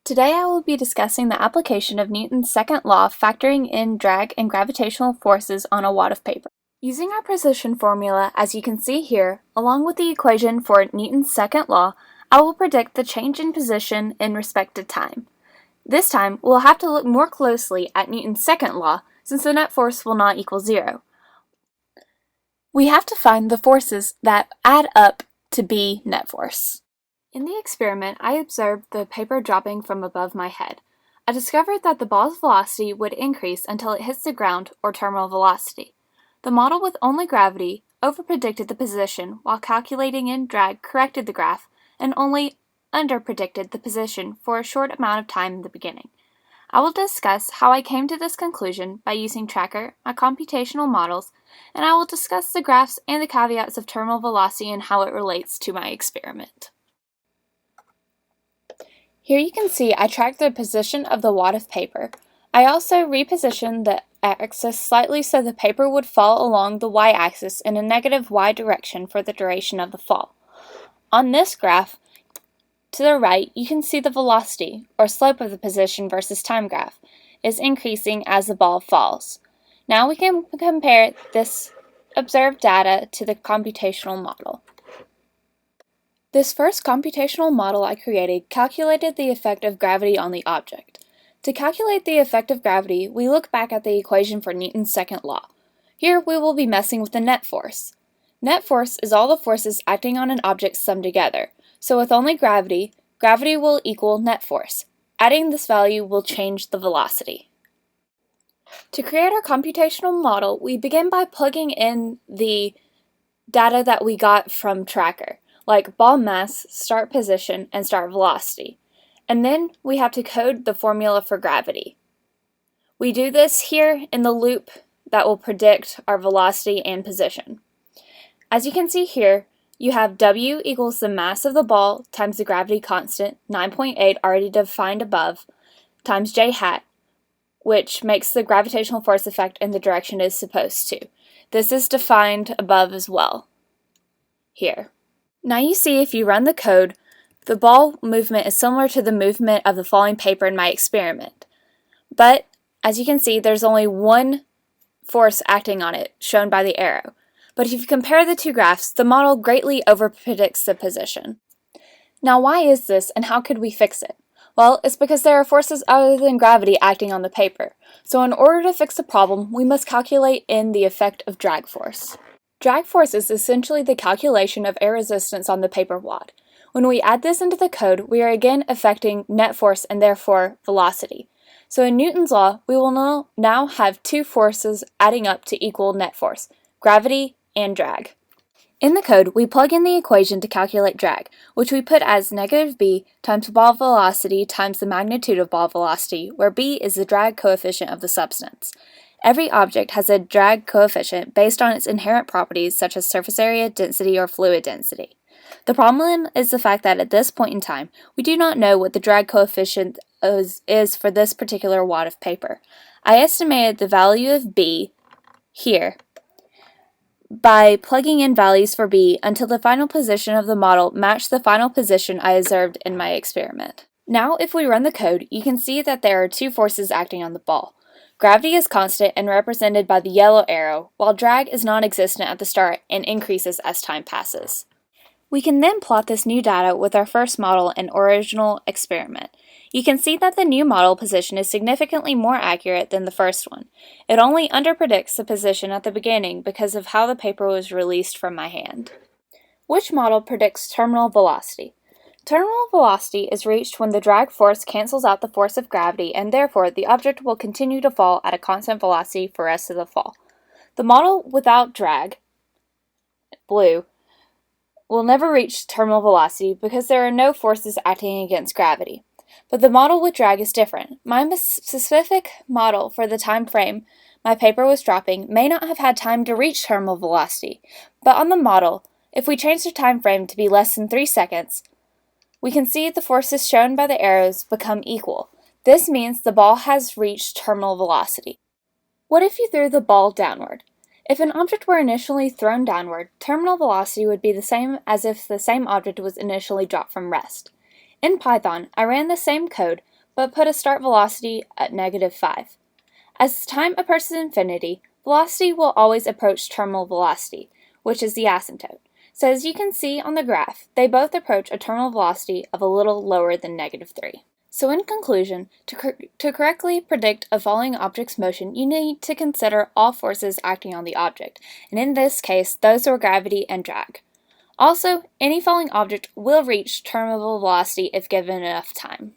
Today I will be discussing the application of Newton's second law factoring in drag and gravitational forces on a wad of paper. Using our position formula, as you can see here, along with the equation for Newton's second law, I will predict the change in position in respect to time. This time, we'll have to look more closely at Newton's second law, since the net force will not equal zero. We have to find the forces that add up to be net force. In the experiment, I observed the paper dropping from above my head. I discovered that the ball's velocity would increase until it hits the ground, or terminal velocity. The model with only gravity overpredicted the position, while calculating in drag corrected the graph, and only underpredicted the position for a short amount of time in the beginning. I will discuss how I came to this conclusion by using Tracker, my computational models, and I will discuss the graphs and the caveats of terminal velocity and how it relates to my experiment. Here you can see I tracked the position of the wad of paper. I also repositioned the axis slightly so the paper would fall along the y-axis in a negative y direction for the duration of the fall. On this graph, to the right, you can see the velocity, or slope of the position versus time graph, is increasing as the ball falls. Now we can compare this observed data to the computational model. This first computational model I created calculated the effect of gravity on the object. To calculate the effect of gravity, we look back at the equation for Newton's second law. Here we will be messing with the net force. Net force is all the forces acting on an object summed together, so with only gravity, gravity will equal net force. Adding this value will change the velocity. To create our computational model, we begin by plugging in the data that we got from Tracker, like ball mass, start position, and start velocity. And then we have to code the formula for gravity. We do this here in the loop that will predict our velocity and position. As you can see here, you have W equals the mass of the ball times the gravity constant, 9.8 already defined above, times J hat, which makes the gravitational force effect in the direction it is supposed to. This is defined above as well, here. Now you see if you run the code, the ball movement is similar to the movement of the falling paper in my experiment. But, as you can see, there's only one force acting on it, shown by the arrow. But if you compare the two graphs, the model greatly overpredicts the position. Now why is this, and how could we fix it? Well, it's because there are forces other than gravity acting on the paper. So in order to fix the problem, we must calculate in the effect of drag force. Drag force is essentially the calculation of air resistance on the paper wad. When we add this into the code, we are again affecting net force and therefore velocity. So in Newton's law, we will now have two forces adding up to equal net force, gravity and drag. In the code, we plug in the equation to calculate drag, which we put as negative b times ball velocity times the magnitude of ball velocity, where b is the drag coefficient of the substance. Every object has a drag coefficient based on its inherent properties such as surface area, density, or fluid density. The problem is the fact that at this point in time, we do not know what the drag coefficient is for this particular wad of paper. I estimated the value of b here by plugging in values for b until the final position of the model matched the final position I observed in my experiment. Now if we run the code, you can see that there are two forces acting on the ball. Gravity is constant and represented by the yellow arrow, while drag is non-existent at the start and increases as time passes. We can then plot this new data with our first model and original experiment. You can see that the new model position is significantly more accurate than the first one. It only underpredicts the position at the beginning because of how the paper was released from my hand. Which model predicts terminal velocity? Terminal velocity is reached when the drag force cancels out the force of gravity and therefore the object will continue to fall at a constant velocity for the rest of the fall. The model without drag, blue, will never reach terminal velocity because there are no forces acting against gravity. But the model with drag is different. My specific model for the time frame my paper was dropping may not have had time to reach terminal velocity, but on the model, if we change the time frame to be less than 3 seconds, we can see the forces shown by the arrows become equal. This means the ball has reached terminal velocity. What if you threw the ball downward? If an object were initially thrown downward, terminal velocity would be the same as if the same object was initially dropped from rest. In Python, I ran the same code, but put a start velocity at -5. As time approaches infinity, velocity will always approach terminal velocity, which is the asymptote. So as you can see on the graph, they both approach a terminal velocity of a little lower than -3. So in conclusion, to correctly predict a falling object's motion, you need to consider all forces acting on the object, and in this case, those are gravity and drag. Also, any falling object will reach terminal velocity if given enough time.